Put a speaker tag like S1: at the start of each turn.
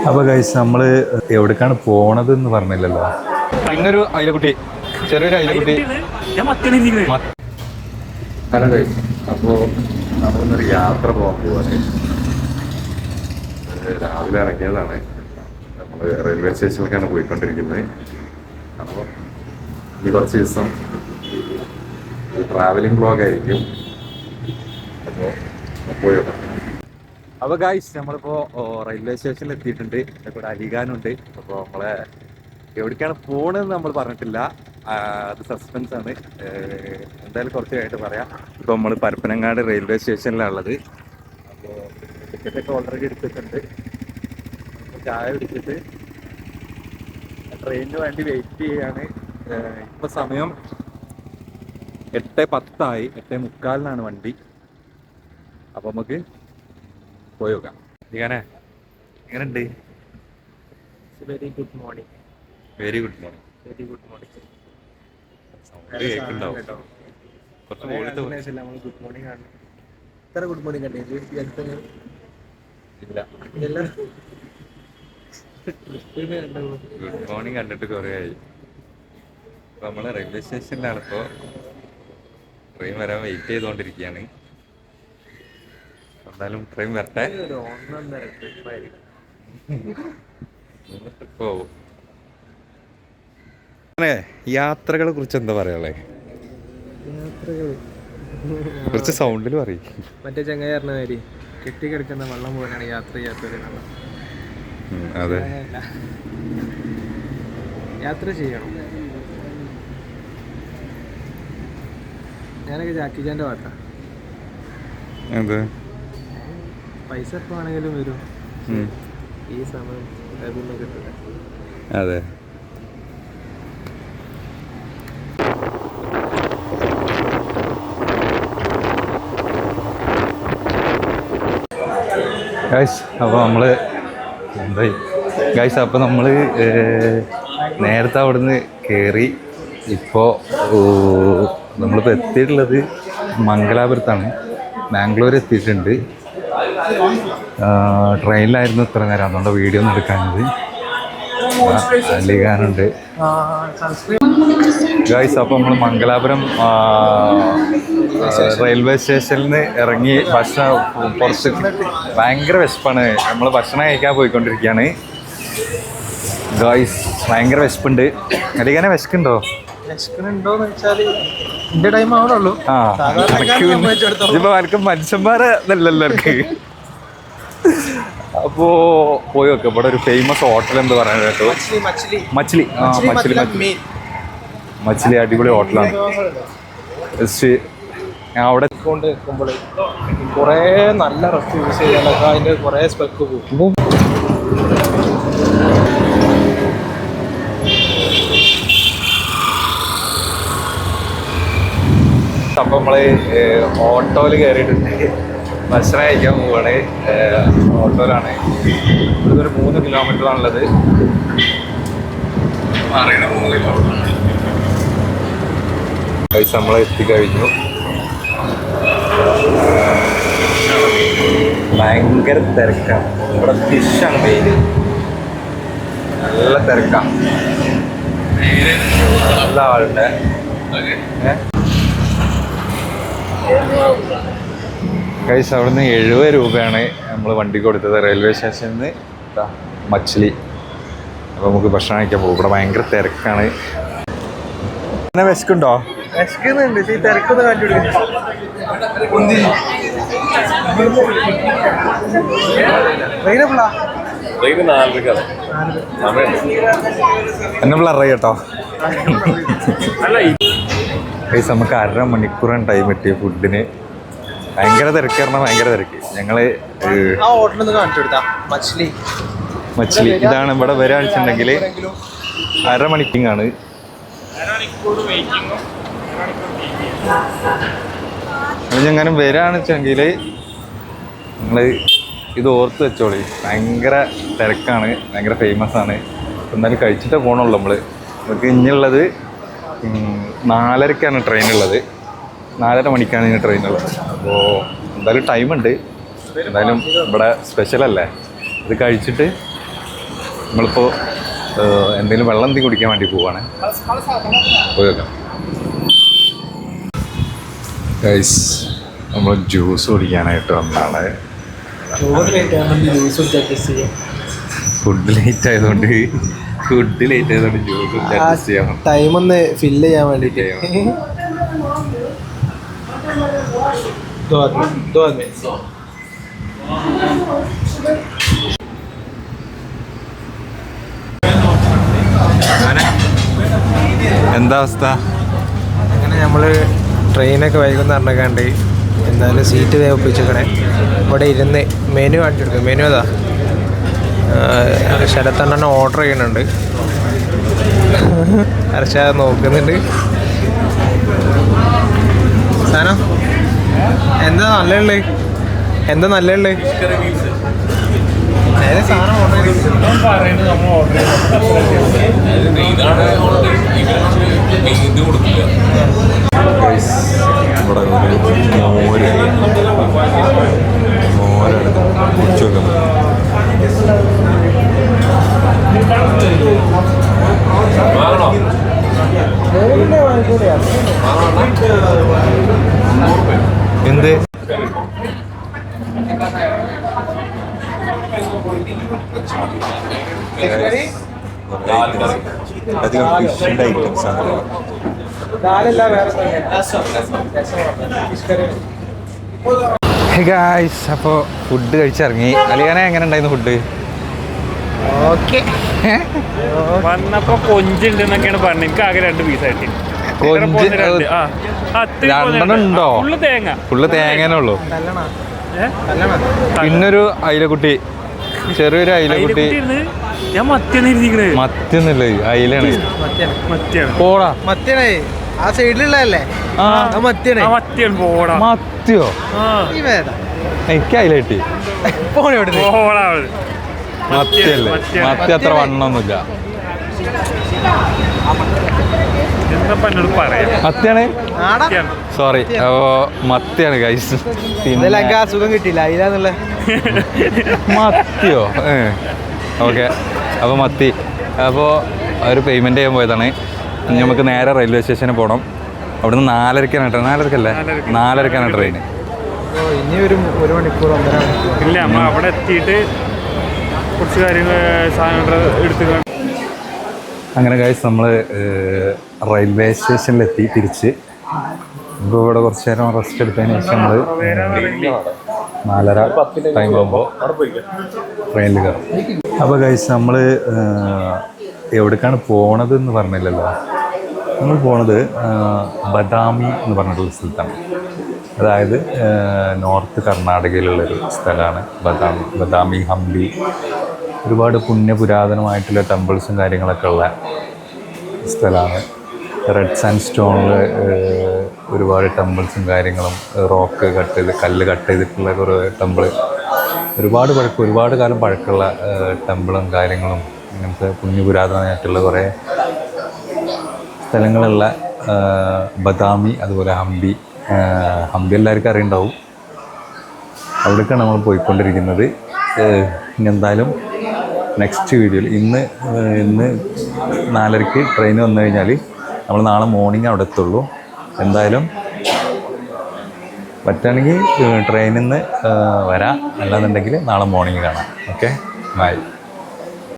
S1: അപ്പോൾ ഗൈസ് നമ്മൾ എവിടേക്കാണ് പോണതെന്ന് പറഞ്ഞില്ലല്ലോ. ഇന്നൊരു അയിലക്കുട്ടി, ചെറിയൊരു അയിലക്കുട്ടി. ഹലോ ഗൈസ്, അപ്പോൾ നമ്മളൊന്നൊരു യാത്ര പോകാൻ പോവാണ്. രാവിലെ ഇറങ്ങിയതാണ്. നമ്മൾ റെയിൽവേ സ്റ്റേഷനിലേക്കാണ് പോയിക്കൊണ്ടിരിക്കുന്നത്. അപ്പോൾ ഈ കുറച്ച് ദിവസം ട്രാവലിംഗ് ബ്ലോഗായിരിക്കും. അപ്പോൾ പോയോ. അപ്പോൾ ഗൈസ് നമ്മളിപ്പോൾ റെയിൽവേ സ്റ്റേഷനിൽ എത്തിയിട്ടുണ്ട്. ഇവിടെ അലിഖാനുണ്ട്. അപ്പോൾ നമ്മളെ എവിടേക്കാണ് പോകണമെന്ന് നമ്മൾ പറഞ്ഞിട്ടില്ല, അത് സസ്പെൻസ് ആണ്. എന്തായാലും കുറച്ച് കഴിഞ്ഞിട്ട് പറയാം. ഇപ്പോൾ നമ്മൾ പരപ്പനങ്ങാട് റെയിൽവേ സ്റ്റേഷനിലാണുള്ളത്. അപ്പോൾ ടിക്കറ്റൊക്കെ ഓൾറെഡി എടുത്തിട്ടുണ്ട്. ചായ കുടിച്ചിട്ട് ട്രെയിനിന് വേണ്ടി വെയിറ്റ് ചെയ്യാണ്. ഇപ്പോൾ സമയം 8:10 8:45 വണ്ടി. അപ്പോൾ നമുക്ക് പോയി നോക്കാം. ഇങ്ങനെ എങ്ങനെയുണ്ട്?
S2: Very good morning.
S1: Very good morning.
S2: Very good morning.
S1: Sound കേൾക്കുന്നുണ്ടാവും. കുറച്ച് മുകളിലത്തെ
S2: നമ്മൾ ഗുഡ് മോർണിംഗ് ആണ്. ഇത്ര ഗുഡ് മോർണിംഗ് അല്ലേ
S1: ഇല്ല. ഗുഡ് മോർണിംഗ് കണ്ടിട്ട് കുറേ ആയി. അപ്പോൾ നമ്മൾ റെയിൽവേ സ്റ്റേഷനിലാണ്. ഇപ്പോൾ ട്രെയിൻ വരാൻ വെയിറ്റ് ചെയ്തുകൊണ്ടിരിക്കുകയാണ്. എന്തായാലും ട്രെയിൻ വരട്ടെ. പോവും. യാത്രകളെ കുറിച്ച് എന്താ പറയാ? കുറച്ച് സൗണ്ടിൽ പറയും.
S2: മറ്റേ ചങ്ങായി പറഞ്ഞ മാതിരി കെട്ടിക്കിടക്കുന്ന വെള്ളം പോലെയാണ് യാത്ര ചെയ്യാത്തവരെന്നുള്ള.
S1: അതെ,
S2: യാത്ര ചെയ്യണം. ഞാനൊക്കെ ജാക്കിജാൻ്റെ പാട്ടാ.
S1: എന്ത്
S2: പൈസ എപ്പോൾ ആണെങ്കിലും വരും, ഈ സമയം അതൊന്നും കിട്ടില്ല.
S1: അതെ. ഗൈസ് അപ്പോൾ നമ്മൾ എന്തായി ഗൈസ്, അപ്പോൾ നമ്മൾ നേരത്തെ അവിടുന്ന് കയറി. ഇപ്പോൾ നമ്മളിപ്പോൾ എത്തിയിട്ടുള്ളത് മംഗലാപുരത്താണ്. ബാംഗ്ലൂർ എത്തിയിട്ടുണ്ട്. ട്രെയിനിലായിരുന്നു ഇത്ര നേരം, അതുകൊണ്ട് വീഡിയോ ഒന്നും എടുക്കാനത്. അലിഖാനുണ്ട് ഗൈസ്. അപ്പോൾ നമ്മൾ മംഗലാപുരം റെയിൽവേ സ്റ്റേഷനിൽ നിന്ന് ഇറങ്ങി ഭക്ഷണം പുറത്ത് ഭയങ്കര വിശപ്പാണ്. നമ്മൾ ഭക്ഷണം കഴിക്കാൻ പോയിക്കൊണ്ടിരിക്കുകയാണ് ഗൈസ്. ഭയങ്കര വിശപ്പുണ്ട്. അലിഖാനെ വിശക്കുണ്ടോ?
S2: വിശക്കുന്നുണ്ടോന്ന് വെച്ചാൽ എന്റെ ടൈം ആവണുള്ളൂ.
S1: ഇതിപ്പോ ആർക്കും മനുഷ്യന്മാരെ നല്ലല്ലോ എനിക്ക്. അപ്പോ പോയി വെക്കാം. ഇവിടെ ഒരു ഫേമസ് ഹോട്ടൽ എന്ന് പറയുന്നത് കേട്ടോ, മച്ചിലി. മച്ചിലി അടിപൊളി ഹോട്ടലാണ്. ഞാൻ അവിടെ
S2: കൊണ്ട് നിൽക്കുമ്പോൾ കുറേ നല്ല റെസ്റ്റ് യൂസ് ചെയ്യാനൊക്കെ അതിൻ്റെ കുറേ സ്പെക്ക് പോകും.
S1: അപ്പം നമ്മൾ ഓട്ടോയിൽ കയറിയിട്ടുണ്ട്. ഭക്ഷണം കഴിക്കാൻ പോവാണ്. ഓട്ടോയിലാണ്. ഇതൊരു 3 കിലോമീറ്ററാണുള്ളത്. 3 കിലോമീറ്റർ പൈസ നമ്മൾ എത്തിക്കഴിഞ്ഞു. ഭയങ്കര തിരക്കാണ് ഇവിടെ. ഫിഷാണ് മെയിൻ. നല്ല തിരക്കാണ്. നല്ല ആളുണ്ട്. ഗൈസ് അവിടുന്ന് 70 രൂപയാണ് നമ്മൾ വണ്ടി കൊടുത്തത് റെയിൽവേ സ്റ്റേഷനിൽ നിന്ന് മച്ചിലി. അപ്പോൾ നമുക്ക് ഭക്ഷണം കഴിക്കാൻ പോകും. ഇവിടെ ഭയങ്കര തിരക്കാണ്. പിന്നെ വിശക്കുണ്ടോ?
S2: വിശക്കുന്നുണ്ട്. ഈ തിരക്കൊന്ന് കാണിച്ചു.
S1: എന്നെ പിള്ളേർ കേട്ടോ. ഗൈസ് നമുക്ക് 1/2 മണിക്കൂറാണ് ടൈം കിട്ടിയ ഫുഡിന്. ഭയങ്കര തിരക്ക് പറഞ്ഞാൽ ഭയങ്കര തിരക്ക്. ഞങ്ങൾ മച്ചിലി ഇതാണ്. ഇവിടെ വരാണെന്നുണ്ടെങ്കിൽ 1/2 മണിക്കൂറാണ്. ഞങ്ങനെ വരാണെന്നുവെച്ചെങ്കിൽ നിങ്ങൾ ഇത് ഓർത്ത് വെച്ചോളി. ഭയങ്കര തിരക്കാണ്, ഭയങ്കര ഫേമസ് ആണ്. എന്നാലും കഴിച്ചിട്ടേ പോകണുള്ളൂ നമ്മൾ. നമുക്ക് ഇനിയുള്ളത് 4:30ക്കാണ് ട്രെയിനുള്ളത്. 4:30 മണിക്കാണ് ഇനി ട്രെയിനുള്ളത്. അപ്പോൾ എന്തായാലും ടൈമുണ്ട്. എന്തായാലും ഇവിടെ സ്പെഷ്യലല്ലേ, ഇത് കഴിച്ചിട്ട് നമ്മളിപ്പോൾ എന്തെങ്കിലും വെള്ളം എന്തെങ്കിലും കുടിക്കാൻ വേണ്ടി പോവാണ്. പോയി വെക്കാം. ഗൈസ്, നമ്മൾ ജ്യൂസ് കുടിക്കാനായിട്ട് വന്നതാണ്. ഫുഡ് ലേറ്റ് ആയതുകൊണ്ട് ജ്യൂസ് അഡ്ജസ്റ്റ് ചെയ്യാൻ
S2: ടൈം ഒന്ന് ഫില്ല് ചെയ്യാൻ വേണ്ടിട്ട്.
S1: എന്താ അവസ്ഥ?
S2: അങ്ങനെ നമ്മള് ട്രെയിനൊക്കെ വൈകുന്ന പറഞ്ഞാണ്ട് എന്തായാലും സീറ്റ് വേപ്പിച്ചേക്കണേ. ഇവിടെ ഇരുന്ന് മെനു കാണിച്ചെടുക്കും. മെനു അതാ ശരത്തെണ്ണം ഓർഡർ ചെയ്യുന്നുണ്ട്. ഹർഷ നോക്കുന്നുണ്ട്. സാധനം എന്താ നല്ലുള്ളത്? എന്താ നല്ലുള്ളത്? നേരെ സാധനം ഓർഡർ
S1: ഇവിടെ മോരെടുത്ത് കുടിച്ചു വെക്കുന്നത്. എന്ത് അധികം ഫിഷിൻ്റെ ഐറ്റംസ് ആണ്. ഗായ്സ്, അപ്പോൾ ഫുഡ് കഴിച്ചിറങ്ങി. അലിയാനെ എങ്ങനെ ഉണ്ടായിരുന്നു ഫുഡ്?
S2: ഓക്കെ.
S3: വന്നപ്പോ കൊഞ്ചുണ്ട് എന്നൊക്കെയാണ് പറഞ്ഞത്. എനിക്ക് ആകെ 2 പീസ് ആയിട്ട്.
S1: രണ്ടെണ്ണം ഉണ്ടോ? ഫുള്ള് തേങ്ങനേ ഉള്ളൂ. പിന്നൊരു അയിലക്കുട്ടി, ചെറിയൊരു അയിലക്കുട്ടി.
S3: ഞാൻ
S1: മത്തിയൊന്നുമില്ല, അയിലാണ്. പോടാ,
S2: മത്തിയാണേ. ആ സൈഡിലുള്ളതല്ലേ? മത്തിയാണ്.
S1: മത്തിയോ? എനിക്ക് അയില കിട്ടി. മത്തിയല്ലേ? മത്തി അത്ര വണ്ണമൊന്നുമില്ല. മത്തിയാണ്. സോറി, അപ്പോ മത്തിയാണ് ഗൈസ്.
S2: സുഖം കിട്ടിയില്ല അയിലാന്നുള്ള.
S1: മത്തിയോ? ഓക്കെ. അപ്പോൾ മത്തി. അപ്പോൾ അവർ പേയ്മെൻറ്റ് ചെയ്യാൻ പോയതാണ്. ഇനി നമുക്ക് നേരെ റെയിൽവേ സ്റ്റേഷനിൽ പോകണം. അവിടുന്ന് 4:30 ട്രെയിൻ. 4:30 ട്രെയിൻ.
S2: ഇനി ഒരു മണിക്കൂർ 1.5 മണിക്കൂർ
S3: ഇല്ല. നമ്മൾ അവിടെ എത്തിയിട്ട് കുറച്ച് കാര്യങ്ങൾ സാധനങ്ങൾ എടുത്ത്.
S1: അങ്ങനെ ഗൈസ്, നമ്മൾ റെയിൽവേ സ്റ്റേഷനിലെത്തി തിരിച്ച്. ഇപ്പോൾ ഇവിടെ കുറച്ച് നേരം റെസ്റ്റ് എടുത്തതിന് ശേഷം നമ്മൾ 4:30 ടൈം ആകുമ്പോൾ ട്രെയിനിൽ കയറും. അപ്പോൾ ഗൈസ്, നമ്മൾ എവിടേക്കാണ് പോണത് എന്ന് പറഞ്ഞില്ലല്ലോ. നമ്മൾ പോണത് ബദാമി എന്ന് പറഞ്ഞിട്ടുള്ള സ്ഥലത്താണ്. അതായത് നോർത്ത് കർണാടകയിലുള്ളൊരു സ്ഥലമാണ് ബദാമി. ഹംപി, ഒരുപാട് പുരാതനമായിട്ടുള്ള ടെമ്പിൾസും കാര്യങ്ങളൊക്കെ ഉള്ള സ്ഥലമാണ്. റെഡ് സാൻഡ് സ്റ്റോണിൽ ഒരുപാട് ടെമ്പിൾസും കാര്യങ്ങളും, റോക്ക് കട്ട് ചെയ്ത് കല്ല് കട്ട് ചെയ്തിട്ടുള്ള കുറേ ടെമ്പിൾ, ഒരുപാട് കാലം പഴക്കമുള്ള ടെമ്പിളും കാര്യങ്ങളും, ഇങ്ങനത്തെ പുരാതനമായിട്ടുള്ള കുറേ സ്ഥലങ്ങളുള്ള ബദാമി. അതുപോലെ ഹംപി എല്ലാവർക്കും അറിയുണ്ടാവും. അവിടേക്കാണ് നമ്മൾ പോയിക്കൊണ്ടിരിക്കുന്നത്. ഇനി എന്തായാലും നെക്സ്റ്റ് വീഡിയോയിൽ ഇന്ന് 4:30 ട്രെയിൻ വന്നു കഴിഞ്ഞാൽ നമ്മൾ നാളെ മോർണിംഗ് അവിടെ എത്തുള്ളൂ. എന്തായാലും പറ്റുകയാണെങ്കിൽ ട്രെയിനിൽ നിന്ന് വരാം, അല്ലാന്നുണ്ടെങ്കിൽ നാളെ മോർണിംഗ് കാണാം. Okay, by.